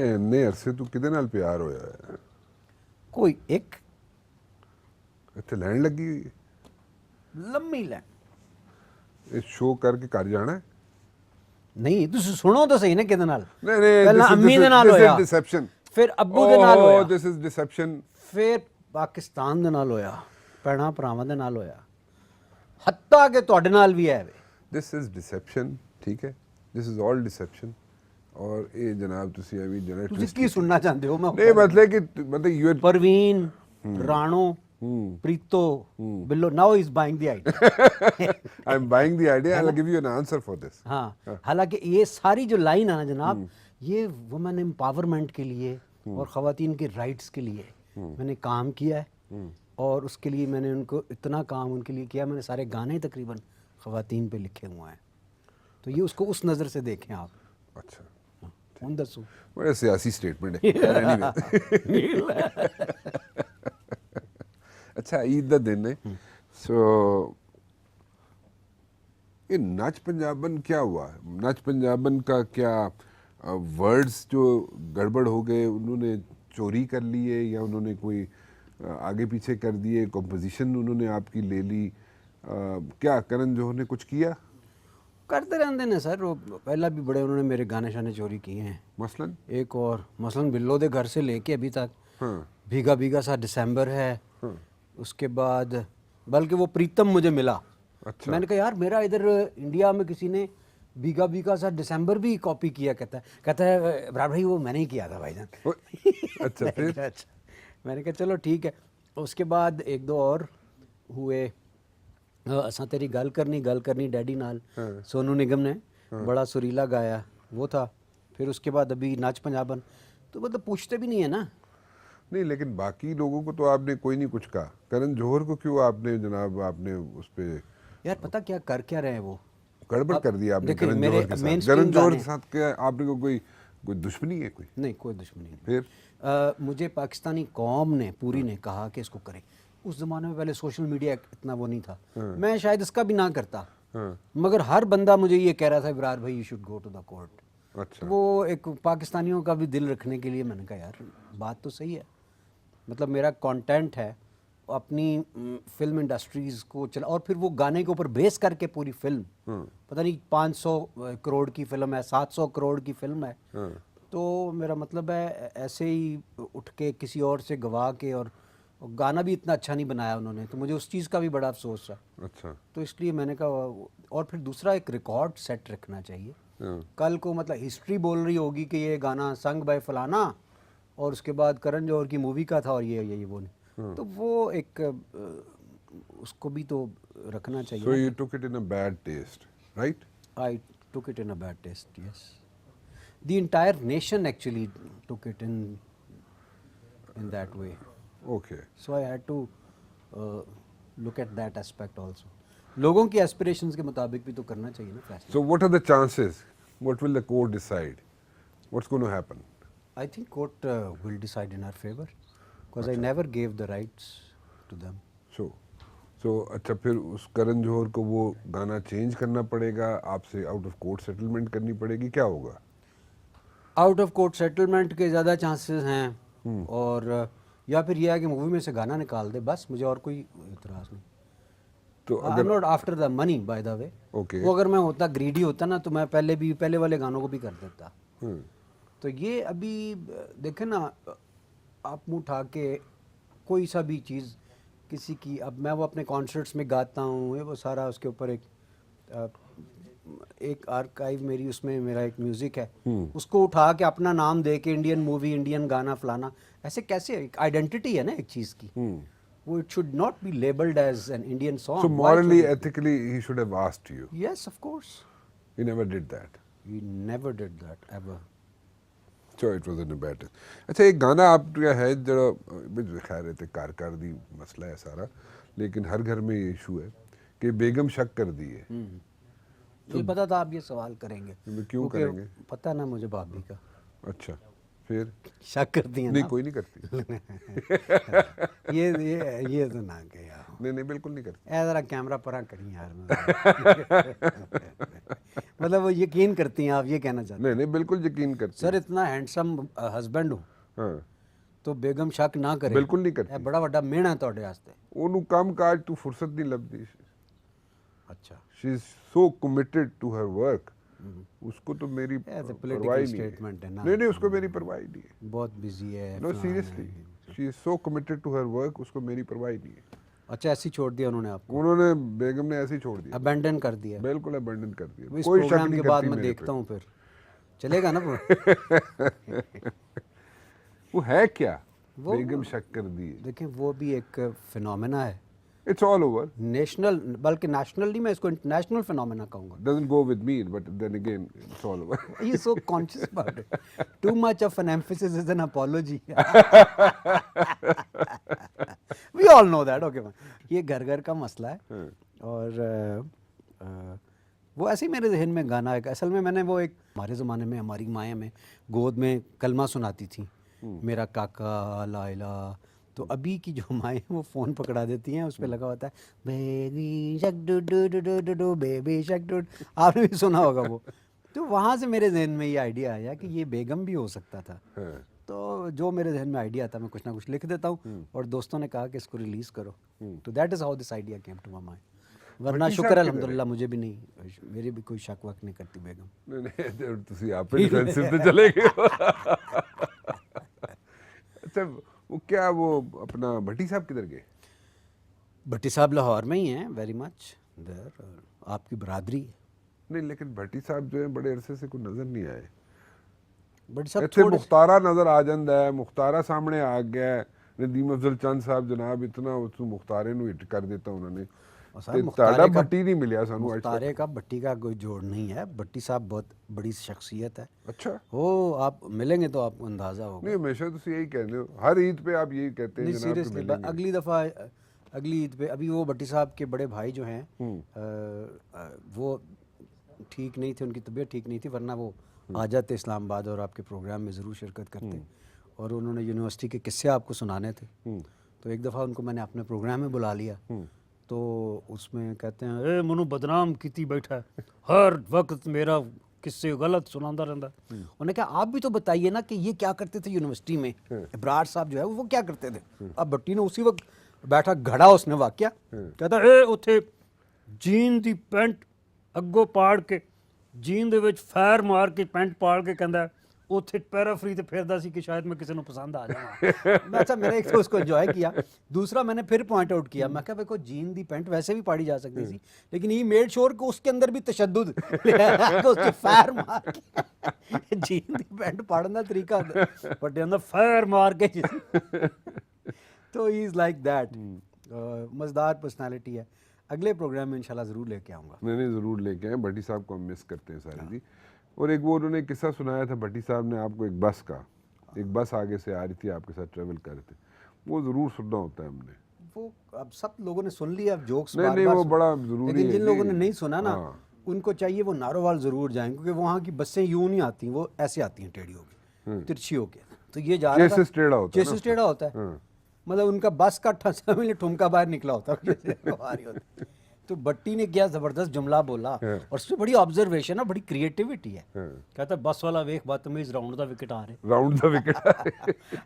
ਇੰਨੇ ਅਰਸੇ ਤੂੰ ਕਿਹਦੇ ਨਾਲ ਪਿਆਰ ਹੋਇਆ ਹੈ? ਕੋਈ ਇੱਕ ਇੱਥੇ ਲੈਣ ਲੱਗੀ ਹੋਈ ਹੈ? ਲੰਮੀ ਲੈ ਇਹ ਸ਼ੋਅ ਕਰਕੇ ਘਰ ਜਾਣਾ ਹੈ? ਨਹੀਂ ਤੁਸੀਂ ਸੁਣੋ ਤਾਂ ਸਹੀ ਨਾ ਕਿਹਦੇ ਨਾਲ। ਨਹੀਂ ਨਹੀਂ, ਪਹਿਲਾਂ ਅੰਮੀ ਦੇ ਨਾਲ ਹੋਇਆ, ਡਿਸੈਪਸ਼ਨ। ਫਿਰ ਅੱਬੂ ਦੇ ਨਾਲ ਹੋਇਆ, ਦਿਸ ਇਜ਼ ਡਿਸੈਪਸ਼ਨ। ਫਿਰ ਪਾਕਿਸਤਾਨ ਦੇ ਨਾਲ ਹੋਇਆ, ਭੈਣਾਂ ਭਰਾਵਾਂ ਦੇ ਨਾਲ ਹੋਇਆ, ਹੱਤਾ ਕਿ ਤੁਹਾਡੇ ਨਾਲ ਵੀ ਹੈ। ਦਿਸ ਇਜ਼ ਡਿਸੈਪਸ਼ਨ, ਠੀਕ ਹੈ, ਦਿਸ ਇਜ਼ ਆਲ ਡਿਸੈਪਸ਼ਨ। ਔਰ ਇਹ ਜਨਾਬ ਤੁਸੀਂ ਇਹ ਵੀ ਜਰਾ ਤੁਸੀਂ ਕੀ ਸੁਣਨਾ ਚਾਹੁੰਦੇ ਹੋ? ਮੈਂ ਨਹੀਂ ਮਤਲਬ ਯੂ परवीन, राणो, प्रीतो, बिल्लो, now he's buying the idea. I am buying the idea, I will give you an answer for this. हाँ, हालांकि ये सारी जो लाइन है ना जनाब, ये वुमेन एम्पावरमेंट के लिए और ख़वातीन के राइट्स के लिए मैंने काम किया है, और उसके लिए मैंने उनको इतना काम उनके लिए किया, मैंने सारे गाने तकरीबन ख़वातीन पे लिखे हुए हैं। तो ये उसको उस नज़र से देखें आप। अच्छा, कौन दसू बड़ा सियासी स्टेटमेंट है। Anyway. अच्छा, ईद का दिन है, सो ये नच पंजाबन क्या हुआ? नच पंजाबन का क्या वर्ड्स जो गड़बड़ हो गए, उन्होंने चोरी कर लिए या उन्होंने कोई आगे पीछे कर दिए, कंपोजिशन उन्होंने आपकी ले ली, क्या करण जौहर ने कुछ किया? करते रहते हैं सर, वो पहला भी बड़े उन्होंने मेरे गाने शाने चोरी किए हैं। मसलन एक और मसलन बिल्लो दे घर से लेके अभी तक, हाँ भीगा भीगा सा दिसंबर है, हाँ, उसके बाद बल्कि वो प्रीतम मुझे मिला। अच्छा, मैंने कहा यार मेरा इधर इंडिया में किसी ने भीगा भीगा सा दिसंबर भी कॉपी किया। कहता है इब्रार भाई वो मैंने ही किया था भाईजान। अच्छा मैंने फिर कहा, अच्छा। मैंने कहा चलो ठीक है। उसके बाद एक दो और हुए, असा तेरी गल करनी डैडी नाल, हाँ। सोनू निगम ने बड़ा सुरीला गाया, वो था। फिर उसके बाद अभी नाच पंजाबन, तो मतलब पूछते भी नहीं है ना। नहीं, लेकिन बाकी लोगों को तो आपने कोई नहीं कुछ कहा। करण जौहर को क्यों आपने जनाब आपने उस पे यार पता क्या कर क्या रहे हैं वो, गड़बड़ अब कर दिया आपने देखिए, करण मेरे जौहर के साथ? mainstream करण जौहर के गाने- साथ क्या आपने को कोई दुश्मनी है कोई? नहीं कोई दुश्मनी नहीं। फिर मुझे पाकिस्तानी कौम ने पूरी ने कहा कि इसको करें। उस ज़माने में पहले सोशल मीडिया इतना वो नहीं था, मैं शायद इसका भी ना करता, हाँ, मगर हर बंदा मुझे ये कह रहा था इब्रार भाई you should go to the court. अच्छा, वो एक पाकिस्तानियों का भी दिल रखने के लिए मैंने कहा यार बात तो सही है, मतलब मेरा कंटेंट है अपनी फिल्म इंडस्ट्रीज़ को चला, और फिर वो गाने के ऊपर बेस करके पूरी फिल्म, पता नहीं 500 करोड़ की फिल्म है, 700 करोड़ की फिल्म है, हाँ, तो मेरा मतलब है ऐसे ही उठ के किसी और से गवा के, और गाना भी इतना अच्छा नहीं बनाया उन्होंने, तो मुझे उस चीज़ का भी बड़ा अफसोस है। अच्छा, तो इसलिए मैंने कहा, और फिर दूसरा एक रिकॉर्ड सेट रखना चाहिए। हाँ, कल को मतलब हिस्ट्री बोल रही होगी कि ये गाना संग बाय फलाना, और उसके बाद करण जौहर की मूवी का था, और ये वो नहीं, तो वो एक उसको भी तो रखना चाहिए। so you took it in a bad taste, right? I took it in a bad taste, yes. The entire nation actually took it in that way. Okay, So I had to look at that aspect also. लोगों की aspirations के मुताबिक भी तो करना चाहिए ना फैसला। so what are the chances? What will the court decide? What's going to happen? I think court will decide in our favor because I never gave the rights to them. So अच्छा, फिर उस करण जौहर को वो गाना change करना पड़ेगा, आपसे out of court settlement करनी पड़ेगी, क्या होगा? आउट ऑफ कोर्ट सेटलमेंट के ज़्यादा चांसेस हैं, और या फिर यह है कि मूवी में से गाना निकाल दे, बस मुझे और कोई इतराज़ नहीं। तो I am not after the money by the way. Okay, वो अगर मैं होता ग्रीडी होता ना, तो मैं पहले वाले गानों को भी कर देता। हम्म, तो ये अभी देखें ना, आप मुँह उठा के कोई सा भी चीज़ किसी की, अब मैं वो अपने कॉन्सर्ट्स में गाता हूँ, वो सारा उसके ऊपर एक आर्काइव मेरी, उसमें मेरा एक म्यूज़िक है, उसको उठा के अपना नाम दे के इंडियन मूवी, इंडियन गाना फलाना, ऐसे कैसे? एक आइडेंटिटी है ना एक चीज़ की, वो it should not be labelled as an Indian song. so morally, ethically, he should have asked you. Yes of course, He never did that. We never did that ever. So it was in a bad taste. अच्छा, एक गाना आप क्या है जरा खैर है car दी मसला है सारा, लेकिन हर घर में ये इशू है कि बेगम शक कर दी है। मुझे पता था आप ये सवाल करेंगे, तो क्यों क्योंकि करेंगे? पता ना मुझे भाभी का अच्छा, फिर शक करती है नहीं, ना। कोई नहीं करती। ये तो ना कहा, नहीं नहीं, बिल्कुल नहीं करती। ए जरा कैमरा परा करी यार। मतलब वो यकीन करती हैं, आप ये कहना चाहते नहीं नहीं, बिल्कुल यकीन हैं? करते सर इतना हैंडसम हस्बैंड हूँ हाँ, तो बेगम शक ना करे, बिल्कुल नहीं ਇਹ करती। बड़ा ਵੱਡਾ ਮਿਹਣਾ ਹੈ ਤੁਹਾਡੇ ਵਾਸਤੇ। ਉਹਨੂੰ ਕੰਮ ਕਾਜ ਤੋਂ ਫੁਰਸਤ ਨਹੀਂ ਲੱਭਦੀ। अच्छा, she is so committed to her work, उसको तो मेरी Yeah, the परवाह political ही नहीं है। statement है ना। नहीं नहीं, उसको मेरी परवाह ही नहीं है। बहुत बिजी है, नो फलाना सीरियसली, है। She is so committed to her work, उसको मेरी परवाह ही नहीं है। अच्छा, ऐसे ही छोड़ दिया उन्होंने आपको, उन्होंने, बेगम ने ऐसे ही छोड़ दिया, अबेंडन कर दिया। बिल्कुल अबेंडन कर दिया। इस कोई शक प्रोग्राम नहीं के बाद करती मैं मेरे देखता पे। हूँ फिर चलेगा ना प्रोग्राम। वो है क्या, वो- बेगम शक कर दी। देखें वो भी एक फिनोमेना है, इट्स ऑल ओवर, नेशनल बल्कि नेशनल नहीं, मैं इसको इंटरनेशनल फिनोमेना कहूँगा। Doesn't go with me, but then again it's all over. You so conscious about it. Too much of an emphasis is an apology. We all know that. Okay, man. ये घर घर का मसला है और वो ऐसे ही मेरे जहन में गाना है। असल में मैंने वो एक, हमारे ज़माने में हमारी माएँ में गोद में कलमा सुनाती थी, मेरा काका लाइला। तो अभी की जो माएँ वो फ़ोन पकड़ा देती हैं, उस पर लगा होता है बेबी शक do do do do do do baby शक डू। आपने भी सुना होगा वो। तो वहाँ से मेरे जहन में ये आइडिया आया कि ये बेगम भी हो सकता था। तो जो मेरे जहन में आइडिया आता मैं कुछ ना कुछ लिख देता हूँ और दोस्तों ने कहा कि इसको रिलीज़ करो। तो that is how this idea came to my mind. वरना भट्टी शुक्र साहब अल्हम्दुलिल्लाह मुझे भी नहीं, मेरी भी कोई शक वक नहीं करती बेगम। नहीं नहीं, ਤੁਸੀਂ आप पे डिफेंसिव पे चले गए हो। अच्छा, वो क्या, वो अपना भट्टी साहब किधर गए? भट्टी साहब लाहौर में ही हैं, वेरी मच देयर, आपकी बरादरी है। नहीं, लेकिन भट्टी साहब जो है बड़े अरसे से कोई नजर नहीं आए। भट्टी साहब ਇੱਥੇ थोड़े ਮੁਖਤਾਰਾ ਨਜ਼ਰ ਆ ਜਾਂਦਾ ਹੈ, ਮੁਖਤਾਰਾ ਸਾਹਮਣੇ ਆ ਗਿਆ ਹੈ। ਨਦੀਮ ਅਫਜ਼ਲ ਚੰਦ ਸਾਹਿਬ ਜਨਾਬ ਇਤਨਾ ਉਸ ਮੁਖਤਾਰੇ ਨੂੰ ਹਿੱਟ ਕਰ ਦਿੱਤਾ ਉਹਨਾਂ ਨੇ, और ਤੇ साहब ਤੁਹਾਡਾ मुख्तारे का, ਭੱਟੀ ਨਹੀਂ ਮਿਲਿਆ ਸਾਨੂੰ ਅੱਜ मुख्तारे तक। का भट्टी का कोई जोड़ नहीं है। भट्टी साहब बहुत बड़ी शख्सियत है। अच्छा, वो आप मिलेंगे तो आपको अंदाज़ा होगा। नहीं हमेशा ਤੁਸੀਂ यही कहते हो, हर ईद पे आप यही कहते हैं नहीं जनाब कि सीरियसली, मिलेंगे। अगली दफ़ा अगली ईद पे, अभी वो भट्टी साहब के बड़े भाई जो हैं वो ठीक नहीं थे, उनकी तबीयत ठीक नहीं थी, वरना वो आ जाते इस्लामाबाद और आपके प्रोग्राम में ज़रूर शिरकत करते। और उन्होंने यूनिवर्सिटी के किस्से आपको सुनाने थे। तो एक दफ़ा उनको मैंने अपने प्रोग्राम में बुला लिया, तो उसमें कहते हैं ए मनु बदनाम की बैठा है, हर वक्त मेरा किस्से गलत सुनाता रहता। उन्होंने कहा आप भी तो बताइए ना कि ये क्या करते थे यूनिवर्सिटी में, इब्रार साहब जो है वो क्या करते थे। अब भट्टी ने उसी वक्त बैठा घड़ा उसने वाक्या, कहता ए उथे जीन दी पैंट अगो पाड़ के, जीन दे विच फैर मार के पैंट पाड़ के कहता ਉੱਥੇ पैराफ्री ਤੇ ਫਿਰਦਾ ਸੀ कि शायद मैं किसी को पसंद आ जाऊँ। मैं अच्छा, मैंने एक तो उसको एंजॉय किया, दूसरा मैंने फिर पॉइंट आउट किया, मैं कहा देखो जीन दी पैंट वैसे भी पाड़ी जा सकती थी, लेकिन ये मेड श्योर कि उसके अंदर भी तशद्दुद तो उसके फैर मार के जीन दी पैंट पाड़ने का तरीका बट अंदर फैर मार के तो ही इज़ लाइक दैट। मज़ेदार पर्सनैलिटी है। अगले प्रोग्राम में इंशाल्लाह ज़रूर लेके आऊँगा। नहीं ज़रूर लेके आए, भट्टी साहब को हम मिस करते हैं सारी जी। और एक वो उन्होंने किस्सा सुनाया था भट्टी साहब ने आपको, एक बस का, एक बस आगे से आ रही थी, आपके साथ ट्रेवल कर रहे थे, वो ज़रूर सुनना होता है हमने। वो अब सब लोगों ने सुन लिया, अब जोक्स नहीं नहीं, वो बड़ा ज़रूरी है। लेकिन जिन लोगों ने नहीं सुना ना, हाँ। उनको चाहिए वो नारोवाल ज़रूर जाएं, क्योंकि वहाँ की बसें यूँ नहीं आती, वो ऐसे आती हैं टेढ़ी होकर, तिरछी होकर। तो ये जा रहा था, चेसिस टेढ़ा होता है ना चेसिस टेढ़ा होता है, मतलब उनका बस का ठुमका बाहर निकला होता है। तो भट्टी ने क्या ज़बरदस्त जुमला बोला, और उसमें बड़ी ऑब्जर्वेशन है, बड़ी क्रिएटिविटी है। कहता बस वाला वेख बदतमीज राउंड द विकेट आ रहे, राउंड द विकेट।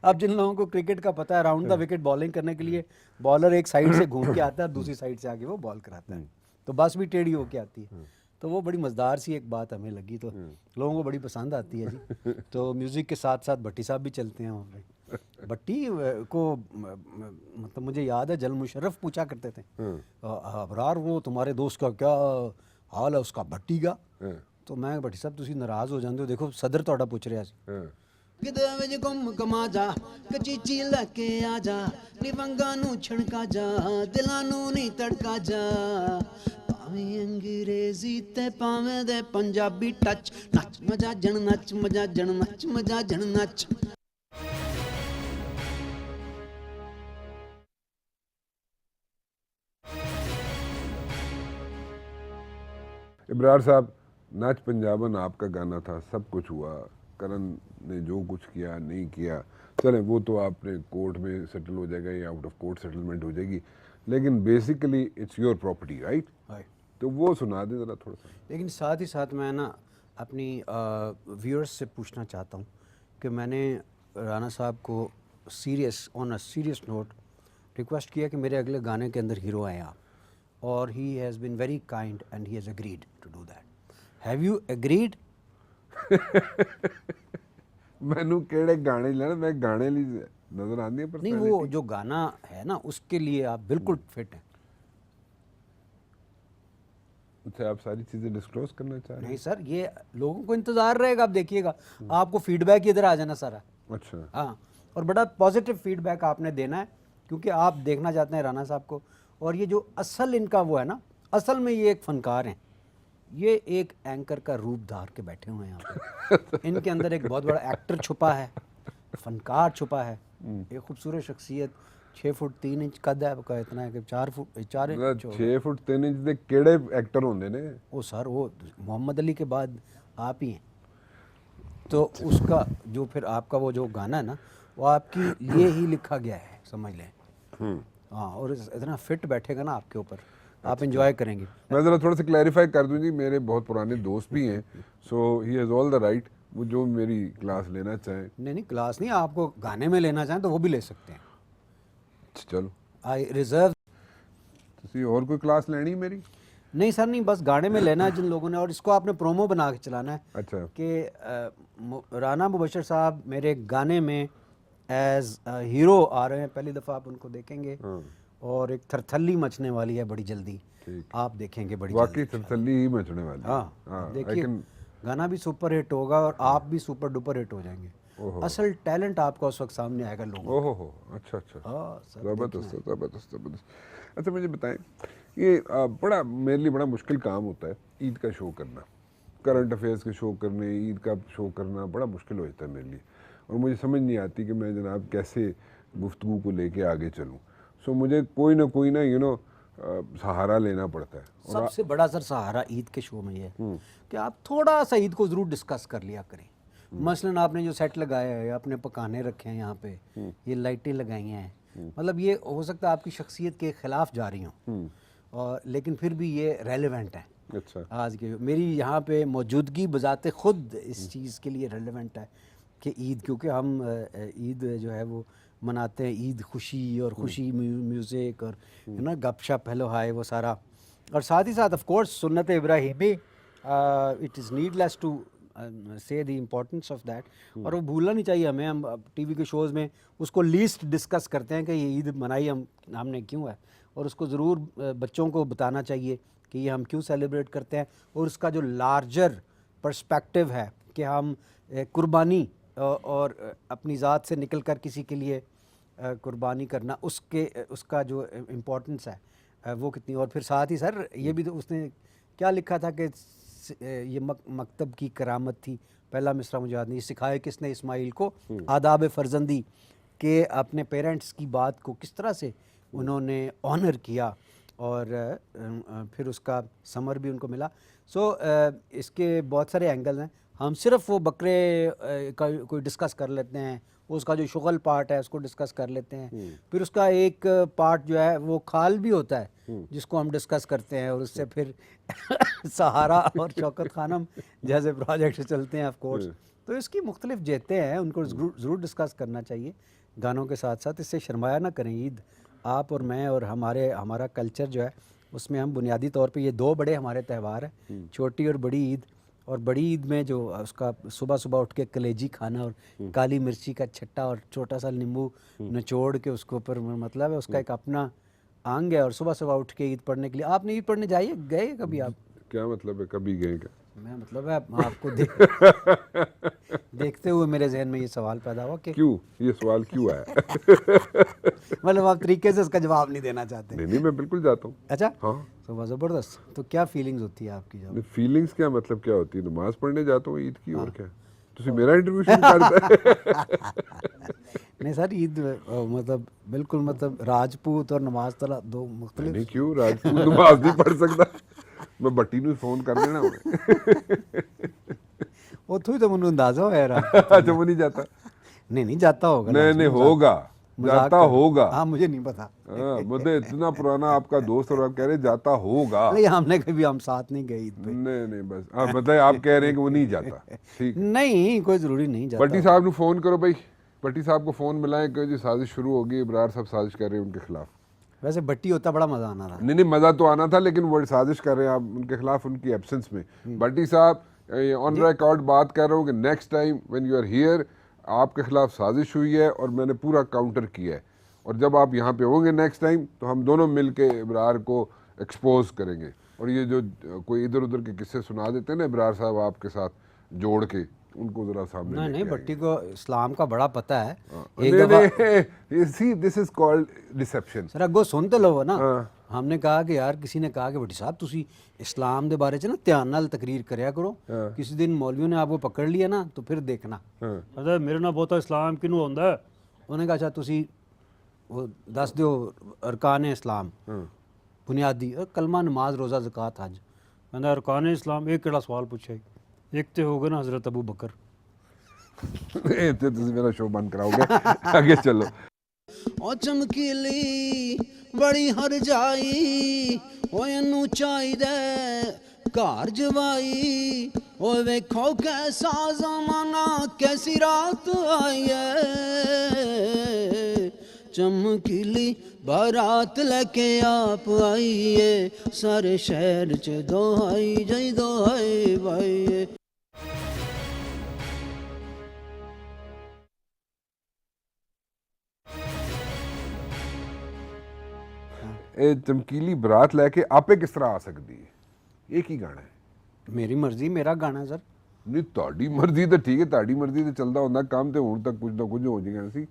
अब जिन लोगों को क्रिकेट का पता है, राउंड द विकेट बॉलिंग करने के लिए बॉलर एक साइड से घूम के आता है, दूसरी साइड से आके वो बॉल कराता है, तो बस भी टेढ़ी होके आती है। तो वो बड़ी मज़ेदार सी एक बात हमें लगी, तो लोगों को बड़ी पसंद आती है जी। तो म्यूज़िक के साथ साथ भट्टी साहब भी चलते हैं वहाँ पे। भट्टी को मतलब मुझे याद है जल मुशर्रफ पूछा करते थे, अबरार वो तुम्हारे दोस्त का क्या हाल है उसका भट्टी का। तो मैं भट्टी साहब तुसी नाराज़ हो जाते हो, देखो सदर ਤੁਹਾਡਾ ਪੁੱਛ ਰਿਹਾ ਸੀ ਕਿਦੇ ਵਿੱਚ ਗੁੰਮ ਕਮਾ ਜਾ ਕਚੀਚੀ ਲੈ ਕੇ ਆ ਜਾ ਨਿਵੰਗਾਂ ਨੂੰ ਛਣਕਾ ਜਾ ਦਿਲਾਂ ਨੂੰ ਨਹੀਂ ਤੜਕਾ ਜਾ ਭਾਵੇਂ ਅੰਗਰੇਜ਼ੀ ਤੇ ਭਾਵੇਂ ਦੇ ਪੰਜਾਬੀ ਟੱਚ ਨੱਚ ਮਜਾ ਜਣ ਨੱਚ ਮਜਾ ਜਣ ਨੱਚ ਮਜਾ ਜਣ ਨੱਚ। इब्रार साहब, नाच पंजाबन आपका गाना था, सब कुछ हुआ, करण ने जो कुछ किया नहीं किया, चले वो तो आपने कोर्ट में सेटल हो जाएगा या आउट ऑफ कोर्ट सेटलमेंट हो जाएगी, लेकिन basically it's your property, right? तो वो सुना दे ज़रा थोड़ा सा। लेकिन साथ ही साथ मैं ना अपनी व्यूअर्स से पूछना चाहता हूँ कि मैंने राना साहब को on a serious note request किया कि मेरे अगले गाने के अंदर हीरो आए आप, और he has been very kind and he has agreed to do that. Have you agreed? मैनू केड़े गाने लेना, मैं गाने ली नजर आती है नहीं, वो जो गाना है ना उसके लिए आप बिल्कुल फिट हैं। अच्छा, आप सारी चीज़ें डिस्क्लोज करना चाह रहे नहीं सर, ये लोगों को इंतज़ार रहेगा, आप देखिएगा, आपको फीडबैक इधर आ जाना सारा। हैं? अच्छा, हाँ, और बड़ा पॉजिटिव फीडबैक आपने देना है, क्योंकि आप देखना चाहते हैं राना साहब को। और ये जो असल इनका वो है ना, असल में ये एक फनकार हैं, ये एक एंकर का रूप धार के बैठे हुए हैं यहाँ पे। इनके अंदर एक बहुत बड़ा एक्टर छुपा है, फनकार छुपा है, एक खूबसूरत शख्सियत, 6 फुट 3 इंच कद है आपका, इतना है कि 4 इंच होगा। 6 फुट 3 इंच दे केड़े एक्टर होंदे ने? वो सर, वो मोहम्मद अली के बाद आप ही हैं। तो उसका जो फिर आपका वो जो गाना है ना, वो आपके लिए ही लिखा गया है, समझ लें। हाँ, और इतना फिट बैठेगा ना आपके ऊपर, आप एंजॉय करेंगे। मैं ज़रा थोड़ा सा क्लैरिफाई कर दूं जी, मेरे बहुत पुराने दोस्त भी हैं, so he has all the right, वो जो मेरी क्लास लेना चाहें। नहीं नहीं, क्लास नहीं, आपको गाने में लेना चाहें तो वो भी ले सकते हैं। चलो, आई रिजर्व। तुसी और कोई क्लास लेनी मेरी? नहीं सर, नहीं, बस गाने में लेना है जिन लोगों ने, और इसको आपने प्रोमो बना के चलाना है अच्छा, कि राना मुबशर साहब मेरे गाने में एज हीरो आ रहे हैं, पहली दफ़ा आप उनको देखेंगे। और एक थरथल्ली मचने वाली है बड़ी जल्दी, ठीक। आप देखेंगे बड़ी वाकई जल्दी। थरथल्ली ही मचने वाली है। हाँ, हाँ, देखिए, I can- गाना भी सुपर हिट होगा और आप भी सुपर डुपर हिट हो जाएंगे। असल टैलेंट आपका उस वक्त सामने आएगा लोगों ओहो हो, अच्छा अच्छा, का। हाँ सर, ज़बरदस्त ज़बरदस्त ज़बरदस्त। अच्छा, मुझे बताएं, ये बड़ा मेरे लिए बड़ा मुश्किल काम होता है ईद का शो करना, करंट अफेयर्स के शो करने, ईद का शो करना बड़ा मुश्किल हो जाता है मेरे लिए, और मुझे समझ नहीं आती कि मैं जनाब कैसे गुफ्तगू को लेके आगे चलूँ। सो मुझे कोई ना सहारा लेना पड़ता है। और सबसे बड़ा सर सहारा ईद के शो में ये है कि आप थोड़ा सा ईद को ज़रूर डिस्कस कर लिया करें। मसलन आपने जो सेट लगाया है, आपने पकाने रखे हैं यहाँ पे, ये लाइटें लगाई हैं, मतलब ये हो सकता है आपकी शख्सियत के खिलाफ जा रही हों, और लेकिन फिर भी ये रेलेवेंट है। अच्छा, आज के मेरी यहाँ पे मौजूदगी बजाते खुद इस चीज़ के लिए रेलेवेंट है कि ईद, क्योंकि हम ईद जो है वो मनाते हैं, ईद खुशी और खुशी म्यूज़िक और है ना, गपशप, हेलो हाय, वो सारा। और साथ ही साथ ऑफ कोर्स सुन्नत इब्राहिमी, इट इज़ नीडलेस टू से द इम्पोर्टेंस ऑफ दैट, और वो भूलना नहीं चाहिए हमें। हम टीवी के शोज़ में उसको लीस्ट डिस्कस करते हैं कि ये ईद मनाई हमने क्यों है, और उसको ज़रूर बच्चों को बताना चाहिए कि ये हम क्यों सेलिब्रेट करते हैं, और उसका जो लार्जर पर्सपेक्टिव है कि हम कुर्बानी और अपनी ज़ात से निकल कर किसी के लिए कुर्बानी करना, उसका जो इम्पोर्टेंस है वो कितनी। और फिर साथ ही सर ये भी तो उसने क्या लिखा था कि ये मकतब की करामत थी, पहला मिसरा मुझे याद नहीं, सिखाए किसने इस्माइल को आदाब फ़र्जंदी, के अपने पेरेंट्स की बात को किस तरह से उन्होंने ऑनर किया, और फिर उसका समर भी उनको मिला। सो इसके बहुत सारे एंगल हैं। हम सिर्फ वो बकरे का कोई डिस्कस कर लेते हैं, उसका जो शुगल पार्ट है उसको डिस्कस कर लेते हैं, फिर उसका एक पार्ट जो है वो खाल भी होता है जिसको हम डिस्कस करते हैं, और उससे फिर सहारा और शौकत खानम जैसे प्रोजेक्ट चलते हैं ऑफ कोर्स। तो इसकी मुख्तलिफ जेतें हैं, उनको ज़रूर डिस्कस करना चाहिए गानों के साथ साथ। इससे शर्माया ना करें। ईद आप और मैं और हमारा कल्चर जो है उसमें हम बुनियादी तौर पे ये दो बड़े हमारे त्यौहार हैं, छोटी और बड़ी ईद। और बड़ी ईद में जो उसका सुबह सुबह उठ के कलेजी खाना और काली मिर्ची का छट्टा और छोटा सा नींबू निचोड़ के उसके ऊपर, मतलब है उसका एक अपना अंग है। और सुबह सुबह उठ के ईद पढ़ने के लिए, आपने ईद पढ़ने जाइए, गए कभी आप? क्या मतलब है कभी गए क्या? मैं मतलब है आपको देखते हुए मेरे जहन में ये सवाल पैदा हुआ कि क्यों, ये सवाल क्यों आया? मतलब आप तरीके से इसका जवाब नहीं देना चाहते? नहीं, मैं बिल्कुल जाता हूँ। अच्छा, हाँ, तो ज़बरदस्त। तो क्या फीलिंग्स होती है आपकी जब? फीलिंग्स क्या मतलब क्या होती है? नमाज पढ़ने जाता हूँ ईद की, और क्या? तुसी मेरा इंटरव्यू शुरू करता नहीं सर, ईद मतलब बिल्कुल, मतलब राजपूत और नमाज तला दो मुख्तलिफ। नहीं, क्यों राजपूत नमाज नहीं पढ़ सकता? मैं बट्टी ਨੂੰ फोन कर देना ਉੱਥੋਂ ਹੀ ਤਾਂ ਮੈਨੂੰ ਅੰਦਾਜ਼ਾ ਹੋਇਆ ਰਾ। अच्छा, वो नहीं जाता? नहीं जाता होगा, नहीं, होगा। मजाक जाता कर- होगा। हाँ मुझे नहीं पता। हाँ, मतलब इतना पुराना आपका दोस्त और आप कह रहे जाता होगा। नहीं हमने कभी हम साथ नहीं गए ईद पे। नहीं नहीं, बस हाँ बताए, आप कह रहे हैं कि वो नहीं जाता, ठीक है। नहीं कोई ज़रूरी नहीं जाता। भट्टी साहब ने फ़ोन करो भाई, भट्टी साहब को फ़ोन मिलाएं कि जी साजिश शुरू होगी, इब्रार साहब साजिश कर रहे हैं उनके खिलाफ। वैसे भट्टी होता बड़ा मज़ा आना रहा। नहीं नहीं, मज़ा तो आना था, लेकिन वो साजिश कर रहे हैं आप उनके खिलाफ उनकी एब्सेंस में। भट्टी साहब ऑन रिकॉर्ड बात कर रहा हूँ कि next time when you are here आपके खिलाफ साजिश हुई है और मैंने पूरा काउंटर किया है, और जब आप यहाँ पे होंगे नेक्स्ट टाइम तो हम दोनों मिल के इब्रार को एक्सपोज करेंगे। और ये जो कोई इधर उधर के किस्से सुना देते हैं ना इब्रार साहब आपके साथ जोड़ के, उनको ज़रा सामने नहीं लेके नहीं, आएंगे। भट्टी को इस्लाम का बड़ा पता है। एक नहीं दफ़ा नहीं, see this is called deception. Sir अगो सुन तो लो ना। हाँ। हमने कहा कि यार किसी ने कहा कि भट्टी साहब तुसी इस्लाम के बारे च ना ध्यान नाल तकरीर करया करो। किसी दिन मौलवियों ने आपको पकड़ लिया ना तो फिर देखना। अरे मेरे ना बहुता इस्लाम किनू होंदा है। उन्होंने कहा अच्छा तुसी वो दस दो अरकान इस्लाम बुनियादी कलमा नमाज रोज़ा ज़कात हज। कहंदा अरकान इस्लाम एक केड़ा सवाल पूछे, एक ते हो गए ना हज़रत अबू बकर। तो तुम मेरा शो बंद कराओगे। आगे चलो। ओ चमकीली बड़ी हर जाई ओ इनू चाहिदे घर जवाई ओ वेखो कैसा जमाना कैसी रात आई है चमकीली बारात लेके आप आइए सारे शहर च दोहाई जई दोहाई भाई। ਇਹ ਚਮਕੀਲੀ ਬਰਾਤ ਲੈ ਕੇ ਆਪੇ ਕਿਸ ਤਰ੍ਹਾਂ ਆ ਸਕਦੀ ਹੈ? ਇਹ ਕੀ ਗਾਣਾ ਹੈ? मेरी मर्जी मेरा गाना सर। ਨਹੀਂ ਤੁਹਾਡੀ ਮਰਜ਼ੀ ਤਾਂ ਠੀਕ ਹੈ, ਤੁਹਾਡੀ ਮਰਜ਼ੀ ਤੇ ਚੱਲਦਾ ਹੁੰਦਾ ਕੰਮ, ਤੇ ਹੁਣ तक कुछ ना कुछ हो जाएगा ਸੀ।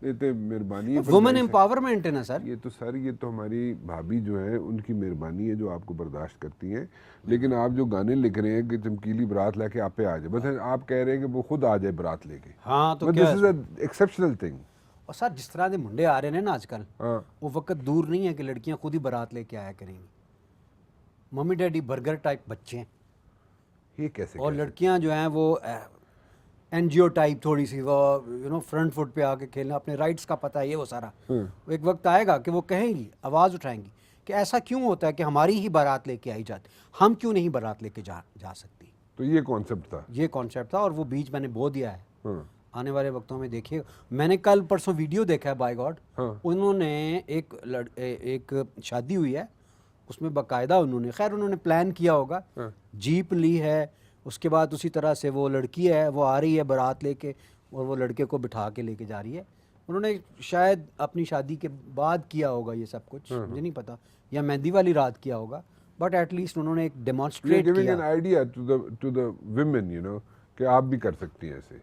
ये तो मेहरबानी है। वुमेन एम्पावरमेंट है ना सर। ये तो सर ये तो हमारी भाभी जो है उनकी मेहरबानी है जो आपको बर्दाश्त करती हैं, लेकिन आप जो गाने लिख रहे हैं कि चमकीली बारात लेके आपे आ जाए, बस आप कह रहे हैं कि वो खुद आ जाए बारात लेके। हाँ तो क्या दिस इज एक्सेप्शनल थिंग। और सर जिस तरह के मुंडे आ रहे हैं ना आजकल, हाँ वो वक्त दूर नहीं है कि लड़कियां खुद ही बारात लेके आया करेंगी। मम्मी डैडी बर्गर टाइप बच्चे हैं ये कैसे और लड़कियां जो हैं वो एनजीओ टाइप थोड़ी सी, वो यू नो फ्रंट फुट पे आके खेलना, अपने राइट्स का पता है ये वो सारा। एक वक्त आएगा कि वो कहेंगी, आवाज़ उठाएंगी कि ऐसा क्यों होता है कि हमारी ही बारात लेके आई जाती, हम क्यों नहीं बारात लेके जा सकती। तो ये कॉन्सेप्ट था, ये कॉन्सेप्ट था और वो बीच मैंने बो दिया है। हाँ, आने वाले वक्तों में देखिए, मैंने कल परसों वीडियो देखा है बाय गॉड। हाँ। उन्होंने एक शादी हुई है उसमें बाकायदा उन्होंने, खैर उन्होंने प्लान किया होगा, जीप ली है, उसके बाद उसी तरह से वो लड़की है वो आ रही है बारात लेके और वो लड़के को बिठा के लेके जा रही है। उन्होंने शायद अपनी शादी के बाद किया होगा ये सब कुछ, मुझे नहीं पता, या मेहंदी वाली रात किया होगा, बट एटलीस्ट उन्होंने एक डेमोन्स्ट्रेट गिविंग एन किया। Idea to the women, you know, कि आप भी कर सकती हैं ऐसे।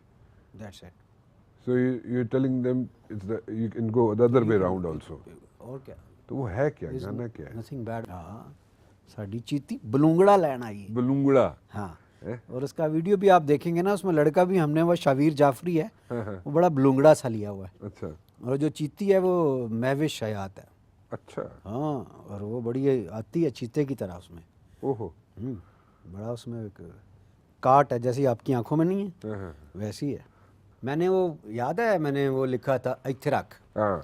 That's it. So you're telling them you can go the other way around also. और क्या, तो वो है क्या, गाना क्या है? Nothing bad. हाँ साड़ी चीती बलूंगड़ा लेना आई। बलूंगड़ा। हाँ है? और उसका वीडियो भी आप देखेंगे ना, उसमें लड़का भी हमने, वो शावीर जाफरी है, वो बड़ा बलूंगड़ा सा लिया हुआ है, अच्छा और जो चीती है वो महविश हयात है। अच्छा। हाँ और वो बड़ी आती है चीते की तरह उसमें। ओहो। बड़ा उसमें एक काट है जैसी आपकी आंखों में नहीं है, हाँ वैसी है। मैंने वो याद है, मैंने वो लिखा था इत्थे रख, हाँ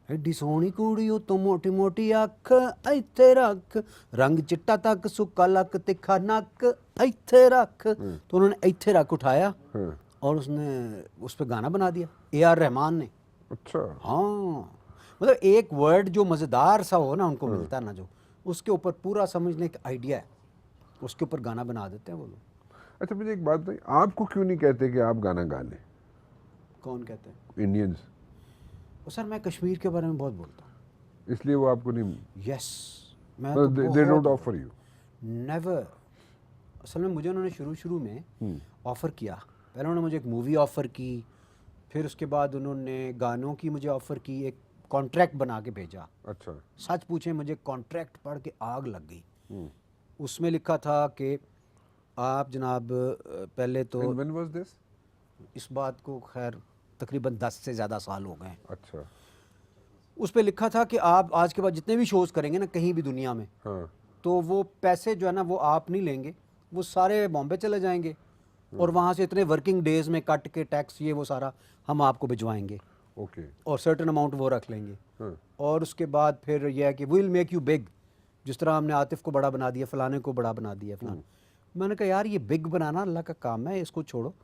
एडी सोहनी कुड़ी तो मोटी मोटी अख इत्थे रख, रंग चिट्टा तक सुक्का लक तिखा नक इत्थे रख। तो उन्होंने इत्थे रख उठाया हाँ। और उसने उस पर गाना बना दिया AR रहमान ने। अच्छा। हाँ मतलब एक वर्ड जो मज़ेदार सा हो ना उनको मिलता है ना, जो उसके ऊपर पूरा समझने का आइडिया है, उसके ऊपर गाना बना देते हैं वो लोग। अच्छा मुझे एक बात बताइए, आपको क्यों नहीं कहते कि आप गाना गा लें? कौन कहते हैं? इंडियंस। और सर मैं कश्मीर के बारे में बहुत बोलता हूँ। इसलिए वो आपको नहीं, यस मैं they don't offer you? Never. असल में मुझे उन्होंने शुरू में ऑफ़र किया। पहले उन्होंने मुझे एक मूवी ऑफ़र की, फिर उसके बाद उन्होंने गानों की मुझे ऑफ़र की, एक कॉन्ट्रैक्ट बना के भेजा। अच्छा। सच पूछे मुझे कॉन्ट्रैक्ट पढ़ के आग लग गई। उसमें लिखा था कि आप जनाब पहले तो व्हेन वाज दिस? इस बात को खैर तकरीबन 10 से ज़्यादा साल हो गए हैं। अच्छा। उस पर लिखा था कि आप आज के बाद जितने भी शोज़ करेंगे ना कहीं भी दुनिया में, हाँ तो वो पैसे जो है ना वो आप नहीं लेंगे, वो सारे बॉम्बे चले जाएंगे और वहाँ से इतने वर्किंग डेज़ में कट के टैक्स ये वो सारा हम आपको भिजवाएंगे। ओके। और सर्टेन अमाउंट वो रख लेंगे, हाँ। और उसके बाद फिर यह है कि विल मेक यू बिग, जिस तरह हमने आतिफ को बड़ा बना दिया, फलाने को बड़ा बना दिया, फलाना। मैंने कहा यार ये बिग बनाना अल्लाह का काम है, इसको छोड़ो,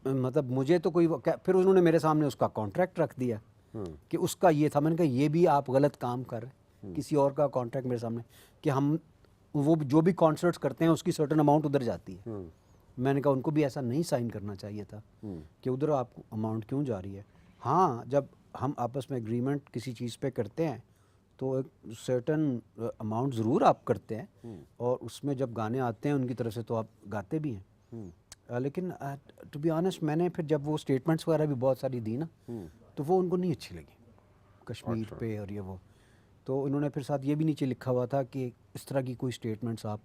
मतलब मुझे तो कोई फिर उन्होंने मेरे सामने उसका कॉन्ट्रैक्ट रख दिया कि उसका ये था। मैंने कहा ये भी आप गलत काम कर रहे हैं, किसी और का कॉन्ट्रैक्ट मेरे सामने कि हम वो जो भी कॉन्सर्ट्स करते हैं उसकी सर्टेन अमाउंट उधर जाती है। मैंने कहा उनको भी ऐसा नहीं साइन करना चाहिए था कि उधर आपको अमाउंट क्यों जा रही है। हाँ, जब हम आपस में एग्रीमेंट किसी चीज़ पे करते हैं तो एक सर्टेन अमाउंट ज़रूर आप करते हैं, और उसमें जब गाने आते हैं उनकी तरफ से तो आप गाते भी हैं। लेकिन टू बी ऑनेस्ट, मैंने फिर जब वो स्टेटमेंट्स वगैरह भी बहुत सारी दी ना, तो वो उनको नहीं अच्छी लगी कश्मीर पे और ये वो। तो उन्होंने फिर साथ ये भी नीचे लिखा हुआ था कि इस तरह की कोई स्टेटमेंट्स आप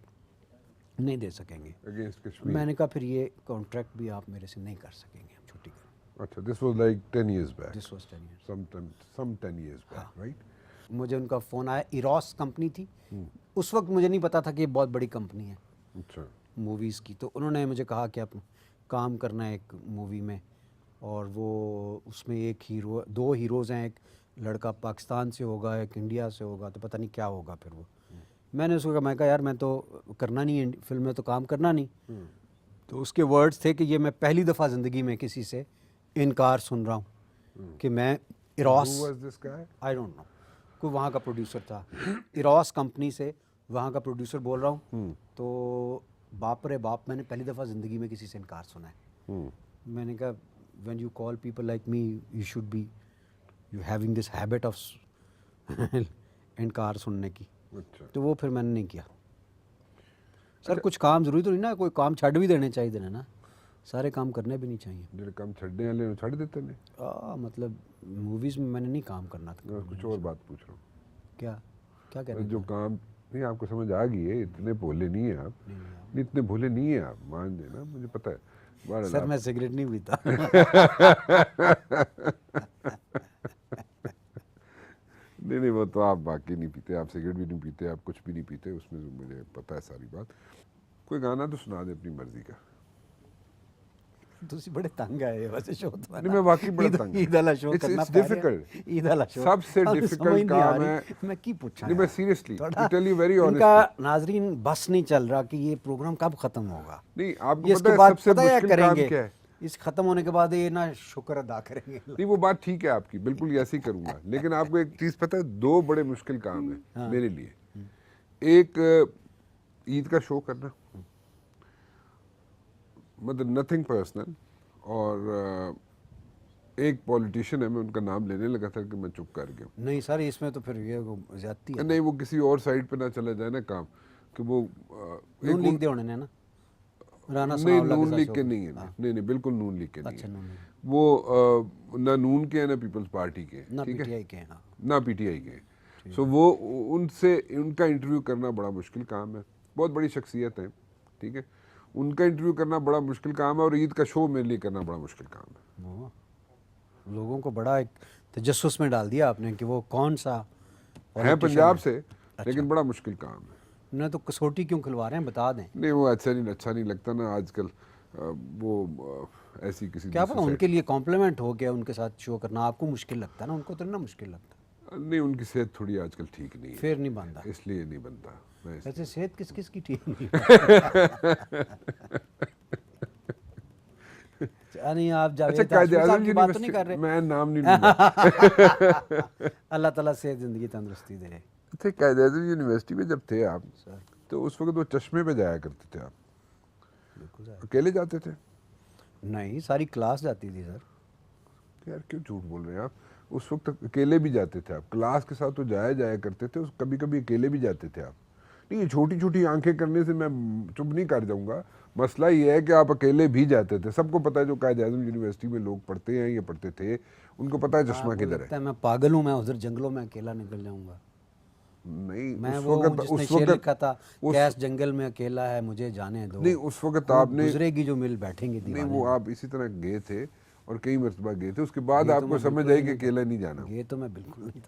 नहीं दे सकेंगे अगेंस्ट कश्मीर। मैंने कहा फिर ये कॉन्ट्रैक्ट भी आप मेरे से नहीं कर सकेंगे, हम छुट्टी करें। अच्छा, this was like 10 years back. This was 10 years। some 10 years back, right? मुझे उनका फ़ोन आया, इरोस कंपनी थी उस वक्त, मुझे नहीं पता था कि ये बहुत बड़ी कंपनी है अच्छा। मूवीज़ की। तो उन्होंने मुझे कहा कि आप काम करना है एक मूवी में, और वो उसमें एक हीरो, 2 हीरोज़ हैं, एक लड़का पाकिस्तान से होगा, एक इंडिया से होगा, तो पता नहीं क्या होगा फिर वो। मैंने उसको कहा, मैं कहा यार मैं तो करना नहीं है फिल्म में, तो काम करना नहीं। तो उसके वर्ड्स थे कि ये मैं पहली दफ़ा ज़िंदगी में किसी से इनकार सुन रहा हूँ कि मैं Eros, Who was this guy? I don't know, कोई वहाँ का प्रोड्यूसर था, इरोस कंपनी से वहाँ का प्रोड्यूसर बोल रहा हूँ। तो बाप रे बाप, मैंने पहली दफ़ा ज़िंदगी में किसी से इनकार सुना है। मैंने कहा when you call people like me you should be you having this habit of इनकार सुनने की। अच्छा। तो वो फिर मैंने नहीं किया। सर कुछ काम ज़रूरी तो नहीं ना, कोई काम छड़ भी देने चाहिए ना, सारे काम करने भी नहीं चाहिए। ਜਿਹੜੇ ਕੰਮ ਛੱਡਣੇ ਵਾਲੇ ਨੂੰ ਛੱਡ ਦਿੱਤੇ ਨੇ। मतलब मूवीज़ में मैंने नहीं काम करना था। मैं कुछ और बात पूछ रहा हूँ। क्या क्या कह रहे हैं? जो काम नहीं, आपको समझ आ गई है, इतने भोले नहीं है आप। नहीं, इतने भोले नहीं है आप, मान देना, मुझे पता है। बहरहाल सर आप- मैं सिगरेट नहीं पीता। नहीं, वो तो आप बाकी नहीं पीते, आप सिगरेट भी नहीं पीते, आप कुछ भी नहीं पीते, उसमें तो मुझे पता है सारी बात। कोई गाना तो सुना दे अपनी मर्जी का। ਤੁਸੀਂ बड़े तंग आए वैसे शो तो है नहीं, ना। मैं वाकई बड़ा तंग हूं। ईद वाला शो It's- करना it's पड़ रहा है। difficult। ईद वाला शो सबसे अब difficult समझ नहीं आ काम रही, है। मैं की पूछा नहीं, मैं यार। seriously, थोड़ा to tell you very इनका honestly। नाजरीन बस नहीं चल रहा कि ये प्रोग्राम कब खत्म होगा। नहीं, आपको ये पता इसके है बाद सबसे पता है मुश्किल काम करेंगे, क्या है? इस खत्म होने के बाद ये ना शुक्र अदा करेंगे। नहीं, वो बात ठीक है आपकी, बिल्कुल ऐसे ही करूंगा। लेकिन आपको एक चीज़ पता है, 2 बड़े मुश्किल काम है मेरे लिए। एक ईद का शो करना, मतलब नथिंग पर्सनल, और एक पॉलिटिशियन है, मैं उनका नाम लेने लगा था कि मैं चुप कर गया। नहीं सर, इसमें तो फिर ये ज्यादती है। नहीं, वो किसी और साइड पे ना चला जाए ना काम, कि वो नून लीग दे होने ने ना, राणा नहीं, सनाउल्लाह नून साथ लीग शो के में। नहीं है। नहीं, बिल्कुल नून लीग के नहीं अच्छा, है। नून लीग। वो ना नून के हैं ना पीपल्स पार्टी के हैं, ना ठीक है, पीटीआई के हैं, हाँ। ना पीटीआई के हैं। सो वो उनसे उनका इंटरव्यू करना बड़ा मुश्किल काम है। बहुत बड़ी शख्सियत है, ठीक है, उनका इंटरव्यू करना बड़ा मुश्किल काम है, और ईद का शो मेरे लिए करना बड़ा मुश्किल काम है। वो लोगों को बड़ा एक तजस्सुस में डाल दिया आपने कि वो कौन सा है politician पंजाब है। से, लेकिन बड़ा मुश्किल काम है। उन्हें तो कसौटी क्यों खिलवा रहे हैं, बता दें। नहीं, वो अच्छा नहीं लगता ना आजकल। वो ऐसी किसी क्या दूसरी पता उनके लिए कॉम्प्लीमेंट हो गया उनके साथ शो करना, आपको मुश्किल लगता है ना, उनको तो ना मुश्किल लगता। साइड- नहीं, उनकी सेहत थोड़ी आजकल ठीक नहीं है, फिर नहीं बनता। इसलिए नहीं बनता। मैं वैसे सेहत किस किस की ठीक नहीं नहीं, आप अच्छा, जावेद कायदे हाशमी साहब आज़म की बात तो नहीं यूनिवर्सिटी, कर रहे। मैं नाम नहीं लूंगा। अल्लाह ताला सेहत जिंदगी तंदुरुस्ती दे। थे कायदे आज़म यूनिवर्सिटी में जब थे आप, तो उस वक्त वो चश्मे पे जाया करते थे आप, बिल्कुल सर। अकेले जाते थे? नहीं, सारी क्लास जाती थी सर। यार क्यों झूठ बोल रहे हैं आप? उस वक्त अकेले भी जाते थे आप, क्लास के साथ तो जाया करते थे, कभी कभी अकेले भी जाते थे आप। नहीं, ये छोटी छोटी आंखें करने से मैं चुप नहीं कर जाऊंगा। मसला ये है कि आप अकेले भी जाते थे। सबको पता है जो कायदे आज़म यूनिवर्सिटी में लोग पढ़ते हैं या पढ़ते थे, उनको पता है चश्मा आपको किधर लगता है। है मैं पागल हूँ, मैं उधर जंगलों में अकेला निकल जाऊंगा? नहीं, मैं उस वो वक्त जिसने शेर लिखा था, उस- कैस जंगल में अकेला है मुझे जाने दो। नहीं, उस वक्त वो आपने गुजरेगी जो मिल बैठेंगे नहीं, दीवाने। वो आप इसी तरह गए थे और कई मरतबा गए थे, उसके बाद ये तो आपको मैं समझ बिल्कुल आई कि नहीं था। अकेला नहीं जाना। ये तो मैं बिल्कुल नहीं था।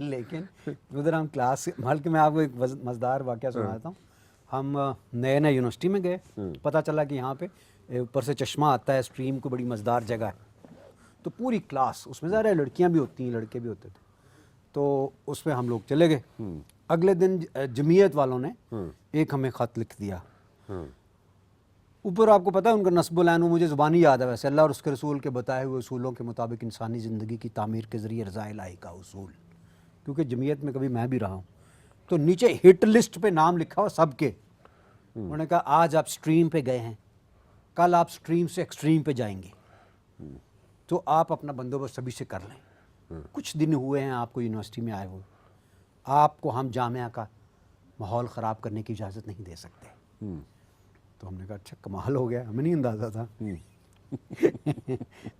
लेकिन उधर हम क्लास, बल्कि मैं आपको एक मज़ेदार वाक़या सुनाता हूँ। हम नए यूनिवर्सिटी में गए, पता चला कि यहाँ पे ऊपर से चश्मा आता है, स्ट्रीम को बड़ी मज़ेदार जगह है। तो पूरी क्लास उसमें ज़रा लड़कियां भी होती हैं, लड़के भी होते थे, तो उसमें हम लोग चले गए। अगले दिन जमीयत वालों ने एक हमें ख़त लिख दिया। ऊपर आपको पता है उनका नस्बुल ऐन, वो मुझे ज़ुबानी याद है वैसे, अल्लाह और उसके रसूल के बताए हुए उसूलों के मुताबिक इंसानी ज़िंदगी की तामीर के ज़रिए रज़ा इलाही का उसूल, क्योंकि जमीयत में कभी मैं भी रहा हूँ। तो नीचे हिट लिस्ट पे नाम लिखा हुआ सबके। उन्होंने कहा आज आप स्ट्रीम पे गए हैं, कल आप स्ट्रीम से एक्सट्रीम पे जाएंगे, तो आप अपना बंदोबस्त सभी से कर लें। कुछ दिन हुए हैं आपको यूनिवर्सिटी में आए हुए, आपको हम जामिया का माहौल ख़राब करने की इजाज़त नहीं दे सकते। तो हमने कहा अच्छा कमाल हो गया, हमें नहीं अंदाज़ा था।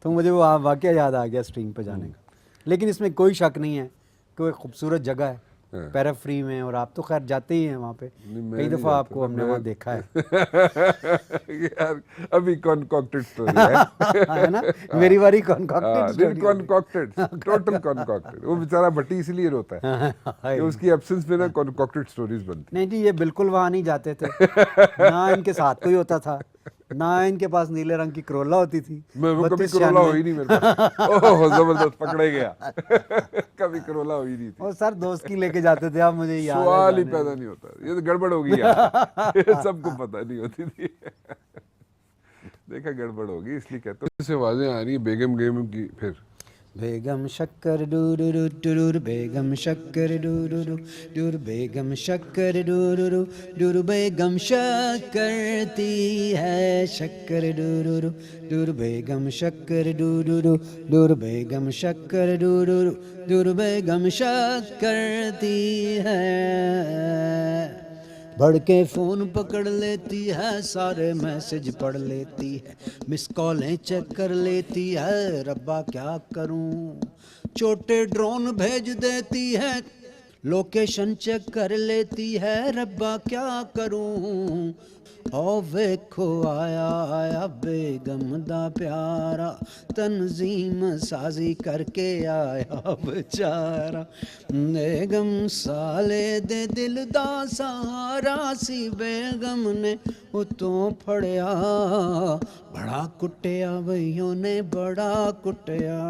तो मुझे वो वाक़या याद आ गया स्ट्रीम पे जाने का। लेकिन इसमें कोई शक नहीं है कि वो एक खूबसूरत जगह है पैराफ्री में, और आप तो खैर जाते ही हैं वहाँ पे, कई दफ़ा आपको हमने वहाँ देखा है। यार अभी कॉन्कॉक्टेड स्टोरी है ना, मेरी बारी कॉन्कॉक्टेड, टोटल कॉन्कॉक्टेड। वो बेचारा भट्टी इसलिए रोता है कि उसकी एब्सेंस में ना कॉन्कॉक्टेड स्टोरीज बनती। नहीं जी, ये बिल्कुल वहाँ नहीं जाते थे, ना इनके साथ कोई होता था, ना इनके पास नीले रंग की करोला होती थी। वो कभी करोला हुई नहीं मेरे पास। ओह जबरदस्त पकड़े गया। कभी करोला हुई नहीं थी। और सर दोस्त की लेके जाते थे आप, मुझे याद है। सवाल ही पैदा नहीं होता, ये तो गड़बड़ हो गई यार। सबको पता नहीं होती थी। देखा गड़बड़ होगी इसलिए कहते हैं। से आवाजें आ रही है बेगम गेम की। फिर बेगम शक्कर डूरू डूरू, बेगम शक्कर डूरू डूरू, बेगम शक्कर डूरू डूरू, बेगम शक्करती है शक्कर डूरू डूरू, बेगम शक्कर डूरू डूरू, बेगम शक्कर डूरू डूरू, बेगम शक्करती है। बढ़ के फ़ोन पकड़ लेती है, सारे मैसेज पढ़ लेती है, मिस कॉलें चेक कर लेती है, रब्बा क्या करूं। छोटे ड्रोन भेज देती है, लोकेशन चेक कर लेती है, रब्बा क्या करूं। ओ वेखो आया आया बेगम दा प्यारा, तंजीम साजी करके आया बेचारा। बेगम साले दे दिल दा सहारा सी, बेगम ने उतों फड़िया, बड़ा कुटिया बइयों ने बड़ा कुटिया।